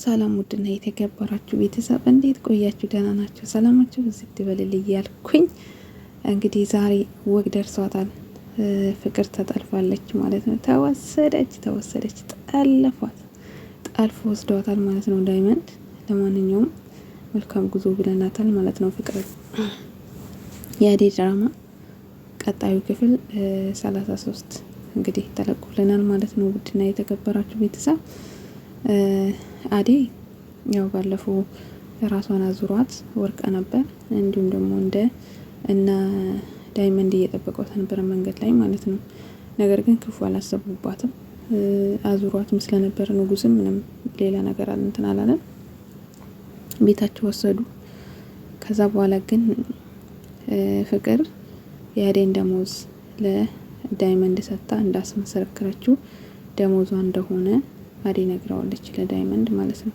ሰላም ውድና የተከበራችሁ ቤተሰብ እንዴት ቆያችሁ? ደህና ናችሁ? ሰላማችሁ እዚህ ትበልል እያልኩኝ እንግዲህ ዛሬ ወግ ደርሷታል። ፍቅር ተጠልፋለች ማለት ነው። ተወሰደች፣ ጠልፎ ወስደዋታል ማለት ነው ዳይመንድ። ለማንኛውም መልካም ጉዞ ብለናታል ማለት ነው። ፍቅር የአደይ ድራማ ቀጣዩ ክፍል 33 እንግዲህ ተለቁልናል ማለት ነው። ውድና የተከበራችሁ ቤተሰብ አደይ ያው ባለፈው ራሷን አዙሯት ወርቃ ነበር። እንዲሁም ደግሞ እና ዳይመንድ እየጠበቀው ነበር መንገድ ላይ ማለት ነው። ነገር ግን ክፉ አላሰቡባትም። አዙሯትም ስለነበር ንጉስም ምንም ሌላ ነገር እንትን አላለም። ቤታቸው ወሰዱ። ከዛ በኋላ ግን ፍቅር የአደይን ደሞዝ ለዳይመንድ ሰጥታ እንዳስመሰከረችው ደሞዟ እንደሆነ አደይ ነግረዋለች ለዳይመንድ ማለት ነው።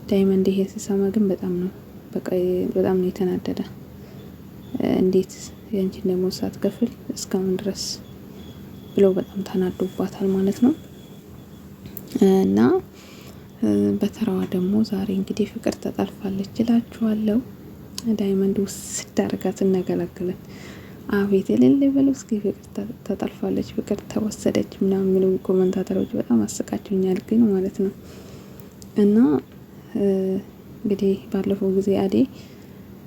ዳይመንድ ይሄ ሲሰማ ግን በጣም ነው የተናደደ። እንዴት ያንቺን ደሞዝ ሳትከፍል እስካሁን ድረስ ብሎ በጣም ተናዶባታል ማለት ነው። እና በተራዋ ደግሞ ዛሬ እንግዲህ ፍቅር ተጠልፋለች እላችኋለሁ። ዳይመንድ ውስድ አድርጋት እናገላግለን። አቤት የሌለ በለው እስኪ ፍቅር ተጠልፋለች፣ ፍቅር ተወሰደች ምናምን የሚሉ ኮመንታተሮች በጣም አስቃቸውኛል ግን ማለት ነው። እና እንግዲህ ባለፈው ጊዜ አደይ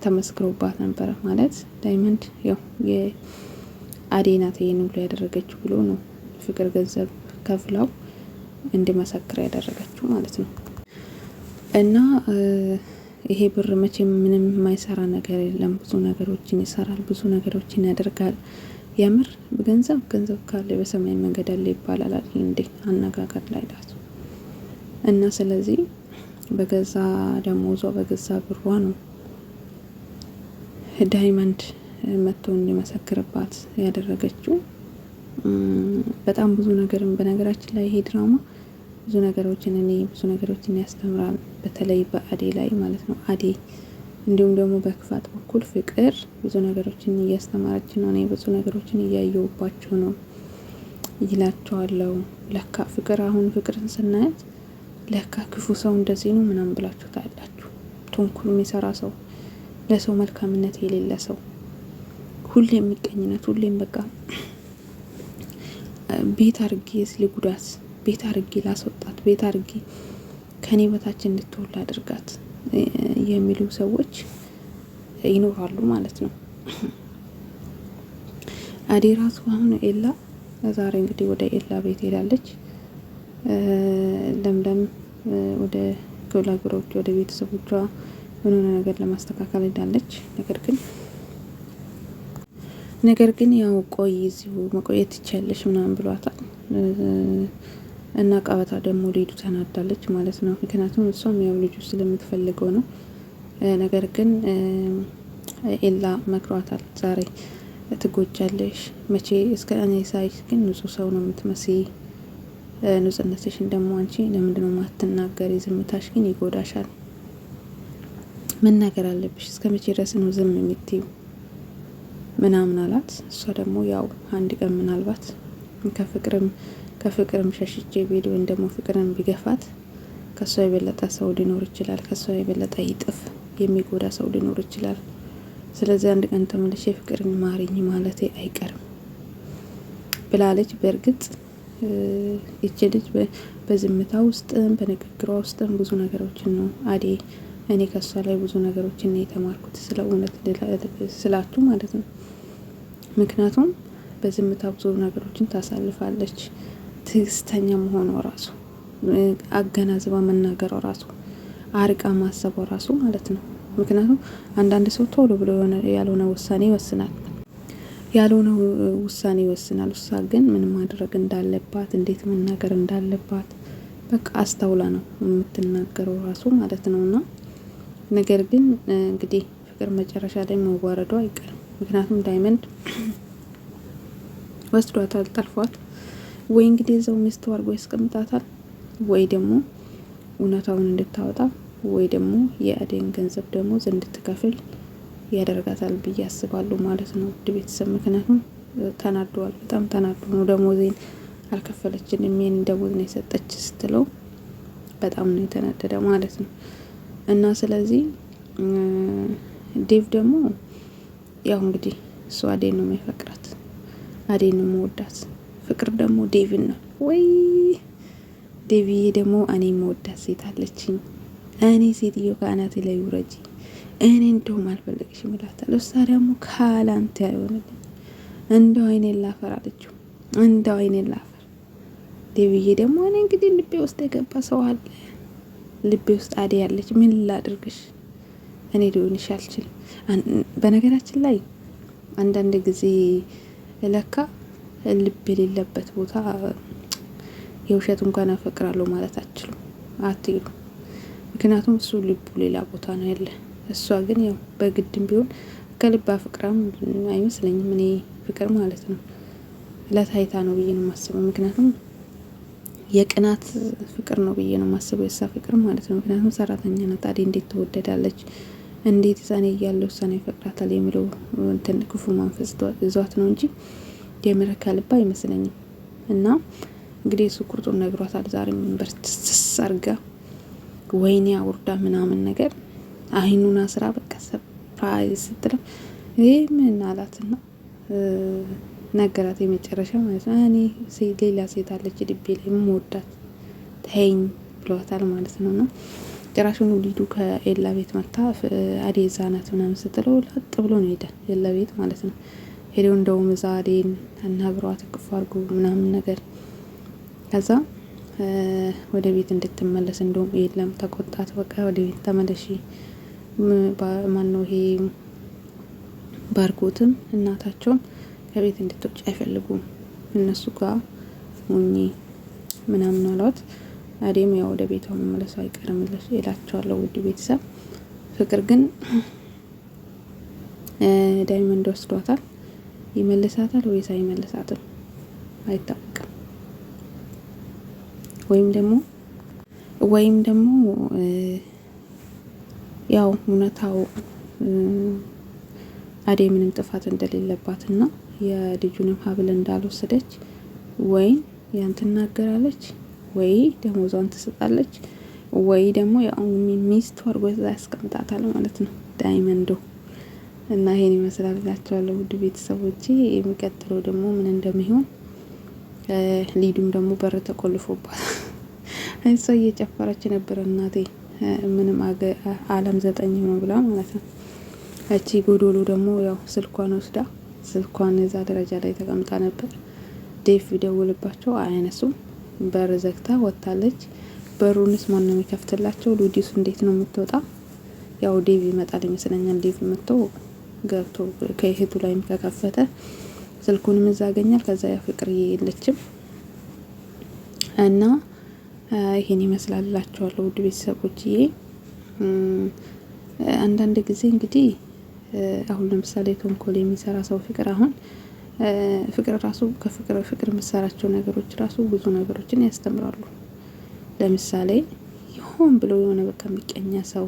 ተመስክሮባት ነበረ ማለት ዳይመንድ ያው የአደይ ናት ይሄን ብሎ ያደረገችው ብሎ ነው ፍቅር ገንዘብ ከፍላው እንዲመሰክር ያደረገችው ማለት ነው። እና ይሄ ብር መቼም ምንም የማይሰራ ነገር የለም። ብዙ ነገሮችን ይሰራል፣ ብዙ ነገሮችን ያደርጋል። የምር ገንዘብ ካለ በሰማይ መንገድ አለ ይባላል እንዴ አነጋገር ላይ ዳሱ። እና ስለዚህ በገዛ ደሞዟ በገዛ ብሯ ነው ዳይመንድ መጥቶ እንዲመሰክርባት ያደረገችው። በጣም ብዙ ነገርም በነገራችን ላይ ይሄ ድራማ ብዙ ነገሮችን ያስተምራል። በተለይ በአደይ ላይ ማለት ነው። አደይ እንዲሁም ደግሞ በክፋት በኩል ፍቅር ብዙ ነገሮችን እያስተማረች ነው። እኔ ብዙ ነገሮችን እያየሁባቸው ነው ይላቸዋለሁ። ለካ ፍቅር አሁን ፍቅርን ስናያት ለካ ክፉ ሰው እንደዚህ ነው ምናምን ብላችሁ ታያላችሁ። ተንኮል የሚሰራ ሰው፣ ለሰው መልካምነት የሌለ ሰው፣ ሁሌም የሚቀኝነት፣ ሁሌም በቃ ቤት አርጌ ልጉዳት፣ ቤት አርጌ ላስወጣት፣ ቤት አርጌ ከኔ በታች እንድትወል አድርጋት የሚሉ ሰዎች ይኖራሉ ማለት ነው። አደይ ራሱ አሁን ኤላ ዛሬ እንግዲህ ወደ ኤላ ቤት ሄዳለች። ለምለም ወደ ገላግሮች ወደ ቤተሰቦቿ የሆነ ነገር ለማስተካከል ሄዳለች። ነገር ግን ያው ቆይ እዚሁ መቆየት ይቻለሽ ምናምን ብሏታል። እና ቀበታ ደግሞ ሊዱ ተናዳለች ማለት ነው። ምክንያቱም እሷም ያው ልጁ ስለምትፈልገው ነው። ነገር ግን ኤላ መክሯታል። ዛሬ ትጎጃለሽ፣ መቼ እስከ እኔ ሳይሽ ግን ንጹህ ሰው ነው የምትመስይ። ንጹህነትሽን ደግሞ አንቺ ለምንድነው ማትናገሪ? ዝምታሽ ግን ይጎዳሻል። መናገር አለብሽ። እስከ መቼ ድረስ ነው ዝም የምትይው ምናምን አላት። እሷ ደግሞ ያው አንድ ቀን ምናልባት ከፍቅርም ሸሽቼ ቤድ ወይም ደግሞ ፍቅርን ቢገፋት ከሷ የበለጠ ሰው ሊኖር ይችላል። ከሷ የበለጠ ይጥፍ የሚጎዳ ሰው ሊኖር ይችላል። ስለዚህ አንድ ቀን ተመልሼ ፍቅርን ማሪኝ ማለቴ አይቀርም ብላለች። በእርግጥ ይቺ ልጅ በዝምታ ውስጥም በንግግሯ ውስጥም ብዙ ነገሮችን ነው አደይ እኔ ከሷ ላይ ብዙ ነገሮችን ነው የተማርኩት፣ ስለ እውነት ስላችሁ ማለት ነው። ምክንያቱም በዝምታ ብዙ ነገሮችን ታሳልፋለች። ትዕግስተኛ መሆኗ ራሱ፣ አገናዝባ መናገሯ ራሱ፣ አርቃ ማሰቧ ራሱ ማለት ነው። ምክንያቱም አንዳንድ ሰው ቶሎ ብሎ ያልሆነ ውሳኔ ይወስናል። እሷ ግን ምን ማድረግ እንዳለባት፣ እንዴት መናገር እንዳለባት በቃ አስተውላ ነው የምትናገረው ራሱ ማለት ነውና ነገር ግን እንግዲህ ፍቅር መጨረሻ ላይ መዋረዷ አይቀርም። ምክንያቱም ዳይመንድ ወስዷታል፣ ጠልፏት ወይ እንግዲህ እዛው ሚስቱ አድርጎ ያስቀምጣታል፣ ወይ ደግሞ እውነታውን እንድታወጣ፣ ወይ ደግሞ የአደይን ገንዘብ ደግሞ እንድትከፍል ያደርጋታል ብዬ አስባለሁ ማለት ነው ውድ ቤተሰብ። ምክንያቱም ተናዷል፣ በጣም ተናዶ ነው። ደሞዜን አልከፈለችንም፣ የኔን ደሞዝ ነው የሰጠች ስትለው በጣም ነው የተናደደ ማለት ነው። እና ስለዚህ ዴቭ ደግሞ ያው እንግዲህ እሱ አዴን ነው የሚፈቅራት፣ አዴን ነው መወዳት። ፍቅር ደግሞ ዴቭን ነው ወይ ዴቪዬ ደግሞ እኔ መወዳት ሴት አለችኝ። እኔ ሴትዮ ከአናቴ ላይ ውረጂ፣ እኔ እንደውም አልፈለግሽም እላታለሁ። እሷ ደግሞ ካላንተ አይሆንልኝ፣ እንደው አይኔን ላፈር አለችው። እንደው አይኔን ላፈር። ዴቪዬ ደግሞ እኔ እንግዲህ ልቤ ውስጥ የገባ ሰው አለ፣ ልቤ ውስጥ አዴ ያለች፣ ምን ላድርግሽ? እኔ ሊሆንሽ አልችልም። በነገራችን ላይ አንዳንድ ጊዜ ለካ ልብ የሌለበት ቦታ የውሸት እንኳን አፈቅራለሁ ማለት አትችሉም፣ አትይሉ። ምክንያቱም እሱ ልቡ ሌላ ቦታ ነው ያለ። እሷ ግን ያው በግድም ቢሆን ከልብ አፍቅራም አይመስለኝም። እኔ ፍቅር ማለት ነው ለታይታ ነው ብዬ ነው የማስበው። ምክንያቱም የቅናት ፍቅር ነው ብዬ ነው የማስበው የእሷ ፍቅር ማለት ነው። ምክንያቱም ሰራተኛ ናት። ታዲያ እንዴት ትወደዳለች? እንዴት እኔ እያለሁ እሷን ይፈቅራታል የሚለው እንትን ክፉ መንፈስ ይዟት ነው እንጂ የምር ከልብ አይመስለኝም። እና እንግዲህ እሱ ቁርጡን ነግሯታል። ዛሬ በርትስስ አርጋ ወይኔ አውርዳ ምናምን ነገር አይኑና ስራ በቃ ሰርፕራይዝ ስትለው ይህ ምን አላትና ነገራት። የመጨረሻ ማለት ነው እኔ ሌላ ሴት አለች ልቤ ላይ የምወዳት ተይኝ ብለዋታል ማለት ነው። እና ጭራሹን ሊዱ ከኤላ ቤት መታ አዴ እዛ ናት ምናምን ስትለው ላጥ ብሎ ነው ሄደ ኤላ ቤት ማለት ነው። ሄደው እንደውም እዛ አዴን አናግሯት እቅፍ አድርጎ ምናምን ነገር ከዛ ወደ ቤት እንድትመለስ እንደውም የለም ተቆጣት። በቃ ወደ ቤት ተመለሺ፣ ማነው ይሄ ባርኮትም እናታቸውም ከቤት እንድትወጪ አይፈልጉም፣ እነሱ ጋር ሁኚ ምናምን አሏት። አዴም ያው ወደ ቤቷ መመለሱ አይቀርም እላቸዋለሁ ውድ ቤተሰብ። ፍቅር ግን ዳይመንድ ወስዷታል። ይመልሳታል ወይስ አይመልሳትም አይታወቅም። ወይም ደግሞ ያው እውነታው አዴ ምንም ጥፋት እንደሌለባትና የልጁንም ሀብል እንዳልወሰደች ወይ ያን ትናገራለች ወይ ደሞዟን ትሰጣለች ወይ ደግሞ ያው ሚስቱ አድርጎ ያስቀምጣታል ማለት ነው ዳይመንዶ። እና ይሄን ይመስላል እላቸዋለሁ ውድ ቤተሰቦቼ። የሚቀጥለው ደግሞ ምን እንደሚሆን ሊዱም ደግሞ በር ተቆልፎባት እሷ እየጨፈረች ነበር እናቴ ምንም አለም 9 ነው ብላ ማለት ነው። እቺ ጎዶሎ ደግሞ ያው ስልኳን ወስዳ ስልኳን እዛ ደረጃ ላይ ተቀምጣ ነበር። ዴቭ ይደውልባቸው አያነሱም። በር ዘግታ ወጣለች። በሩንስ ማን ነው የሚከፍትላቸው? ሉዲስ እንዴት ነው የምትወጣ? ያው ዴቭ ይመጣል ይመስለኛል። ዴቭ መጥቶ ገብቶ ከእህቱ ላይም ከከፈተ ስልኩንም እዛ ያገኛል። ከዛ ያ ፍቅር የለችም እና ይሄን ይመስላልላችኋለሁ ውድ ቤተሰቦችዬ። አንዳንድ ጊዜ እንግዲህ አሁን ለምሳሌ ተንኮል የሚሰራ ሰው ፍቅር አሁን ፍቅር ራሱ ፍቅር የምሰራቸው ነገሮች ራሱ ብዙ ነገሮችን ያስተምራሉ። ለምሳሌ ይሆን ብሎ የሆነ በቃ የሚቀኛ ሰው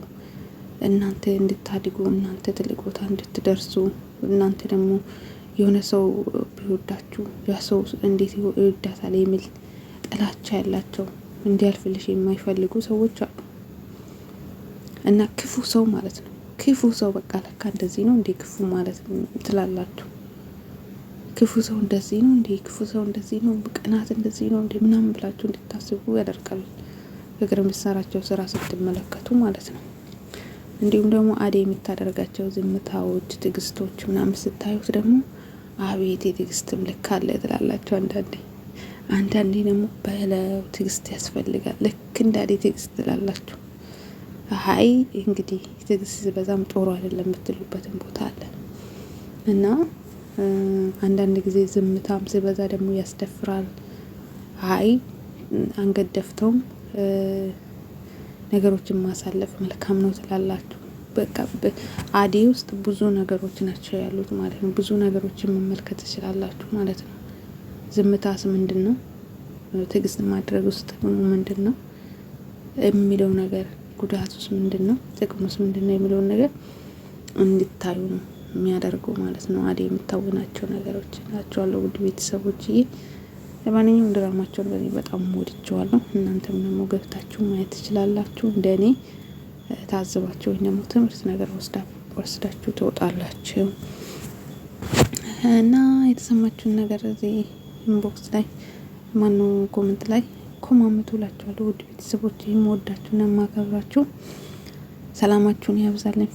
እናንተ እንድታድጉ እናንተ ትልቅ ቦታ እንድትደርሱ እናንተ ደግሞ የሆነ ሰው ቢወዳችሁ ያ ሰው እንዴት ይወዳታል የሚል ጥላቻ ያላቸው እንዲያልፍልሽ የማይፈልጉ ሰዎች አሉ። እና ክፉ ሰው ማለት ነው። ክፉ ሰው በቃ ለካ እንደዚህ ነው እንዴ ክፉ ማለት ትላላችሁ። ክፉ ሰው እንደዚህ ነው እንዴ፣ ክፉ ሰው እንደዚህ ነው፣ ቅናት እንደዚህ ነው እንዴ ምናምን ብላችሁ እንድታስቡ ያደርጋል። ፍቅር የምትሰራቸው ስራ ስትመለከቱ ማለት ነው። እንዲሁም ደግሞ አዴ የምታደርጋቸው ዝምታዎች፣ ትዕግስቶች ምናምን ስታዩት ደግሞ አቤት የትዕግስትም ልክ አለ ትላላችሁ። አንዳንዴ ደግሞ በለው ትዕግስት ያስፈልጋል ልክ እንደ አዴ ትዕግስት ትላላችሁ። አይ እንግዲህ ትዕግስት በዛም ጦሩ አይደለም የምትሉበትን ቦታ አለ እና አንዳንድ ጊዜ ዝምታም ሲበዛ ደግሞ ያስደፍራል። አይ አንገት ደፍተውም ነገሮችን ማሳለፍ መልካም ነው ትላላችሁ። በቃ አዴ ውስጥ ብዙ ነገሮች ናቸው ያሉት ማለት ነው። ብዙ ነገሮችን መመልከት ትችላላችሁ ማለት ነው። ዝምታስ ምንድነው? ትዕግስት ማድረግ ውስጥ ምንድነው የሚለው ነገር፣ ጉዳቱስ ምንድነው፣ ጥቅሙስ ምንድነው የሚለውን ነገር እንድታዩ ነው የሚያደርገው ማለት ነው። አዴ የምታወናቸው ነገሮች ናቸዋለሁ ውድ ቤተሰቦችዬ። ለማንኛውም ድራማቸውን በእኔ በጣም ወድጀዋለሁ። እናንተም ደግሞ ገብታችሁ ማየት ትችላላችሁ። እንደኔ ታዝባችሁ ወይ ደግሞ ትምህርት ነገር ወስዳችሁ ትወጣላችሁ። እና የተሰማችሁን ነገር እዚህ ኢንቦክስ ላይ ኮሜንት ላይ ኮማመቱ እላችኋለሁ። ውድ ቤተሰቦች የምወዳችሁና የማከብራችሁ ሰላማችሁን ያብዛልኝ።